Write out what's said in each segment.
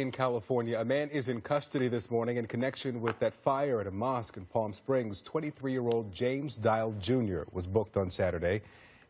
In California, a man is in custody this morning in connection with that fire at a mosque in Palm Springs. 23-year-old James Dial Jr. was booked on Saturday.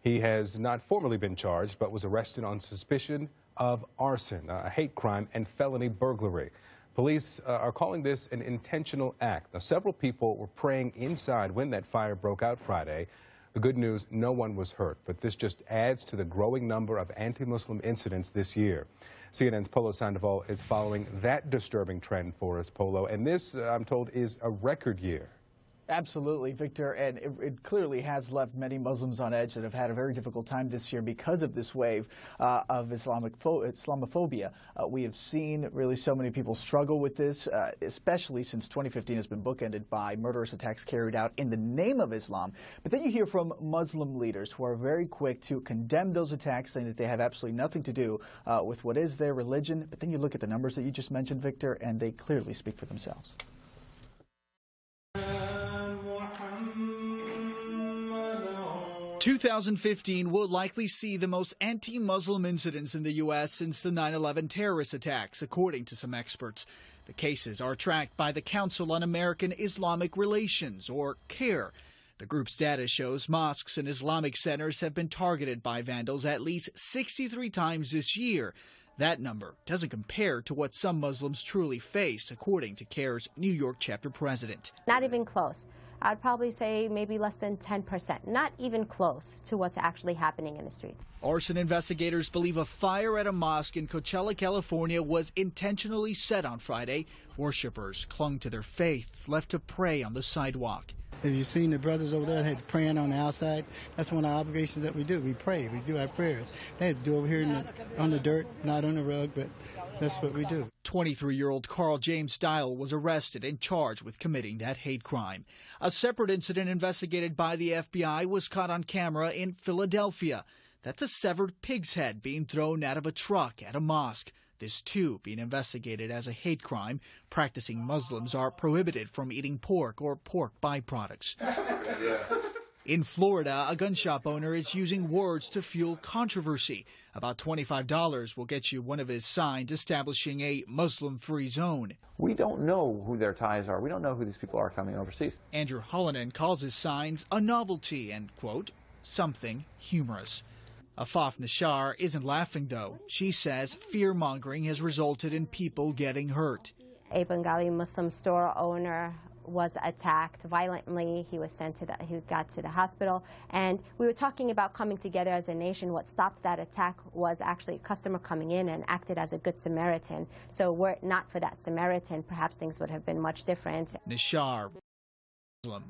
He has not formally been charged, but was arrested on suspicion of arson, a hate crime, and felony burglary. Police are calling this an intentional act. Now, several people were praying inside when that fire broke out Friday. The good news, no one was hurt, but this just adds to the growing number of anti-Muslim incidents this year. CNN's Polo Sandoval is following that disturbing trend for us, Polo, and this, I'm told, is a record year. Absolutely, Victor, and it clearly has left many Muslims on edge that have had a very difficult time this year because of this wave of Islamophobia. We have seen really so many people struggle with this, especially since 2015 has been bookended by murderous attacks carried out in the name of Islam. But then you hear from Muslim leaders who are very quick to condemn those attacks, saying that they have absolutely nothing to do with what is their religion. But then you look at the numbers that you just mentioned, Victor, and they clearly speak for themselves. 2015 will likely see the most anti-Muslim incidents in the U.S. since the 9/11 terrorist attacks, according to some experts. The cases are tracked by the Council on American Islamic Relations, or CAIR. The group's data shows mosques and Islamic centers have been targeted by vandals at least 63 times this year. That number doesn't compare to what some Muslims truly face, according to CAIR's New York chapter president. Not even close. I'd probably say maybe less than 10%, not even close to what's actually happening in the streets. Arson investigators believe a fire at a mosque in Coachella, California was intentionally set on Friday. Worshippers clung to their faith, left to pray on the sidewalk. Have you seen the brothers over there had praying on the outside? That's one of the obligations that we do. We pray. We do our prayers. They had to do over here on the dirt, not on the rug, but that's what we do. 23-year-old Carl James Dial was arrested and charged with committing that hate crime. A separate incident investigated by the FBI was caught on camera in Philadelphia. That's a severed pig's head being thrown out of a truck at a mosque. This, too, being investigated as a hate crime. Practicing Muslims are prohibited from eating pork or pork byproducts. In Florida, a gun shop owner is using words to fuel controversy. About $25 will get you one of his signs establishing a Muslim-free zone. We don't know who their ties are. We don't know who these people are coming overseas. Andrew Hallinan calls his signs a novelty and, quote, something humorous. Afaf Nashar isn't laughing, though. She says fear-mongering has resulted in people getting hurt. A Bengali Muslim store owner was attacked violently. He got to the hospital, and we were talking about coming together as a nation. What stopped that attack was actually a customer coming in and acted as a good Samaritan. So were it not for that Samaritan, perhaps things would have been much different. Nashar,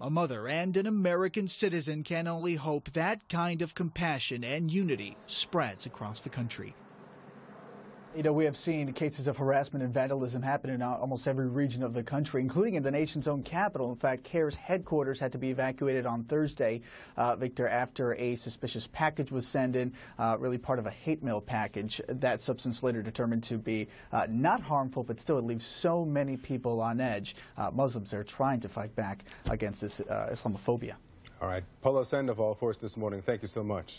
a mother and an American citizen, can only hope that kind of compassion and unity spreads across the country. You know, we have seen cases of harassment and vandalism happen in almost every region of the country, including in the nation's own capital. In fact, CAIR's headquarters had to be evacuated on Thursday, Victor, after a suspicious package was sent in, really part of a hate mail package. That substance later determined to be not harmful, but still it leaves so many people on edge. Muslims are trying to fight back against this Islamophobia. All right. Polo Sandoval for us this morning. Thank you so much.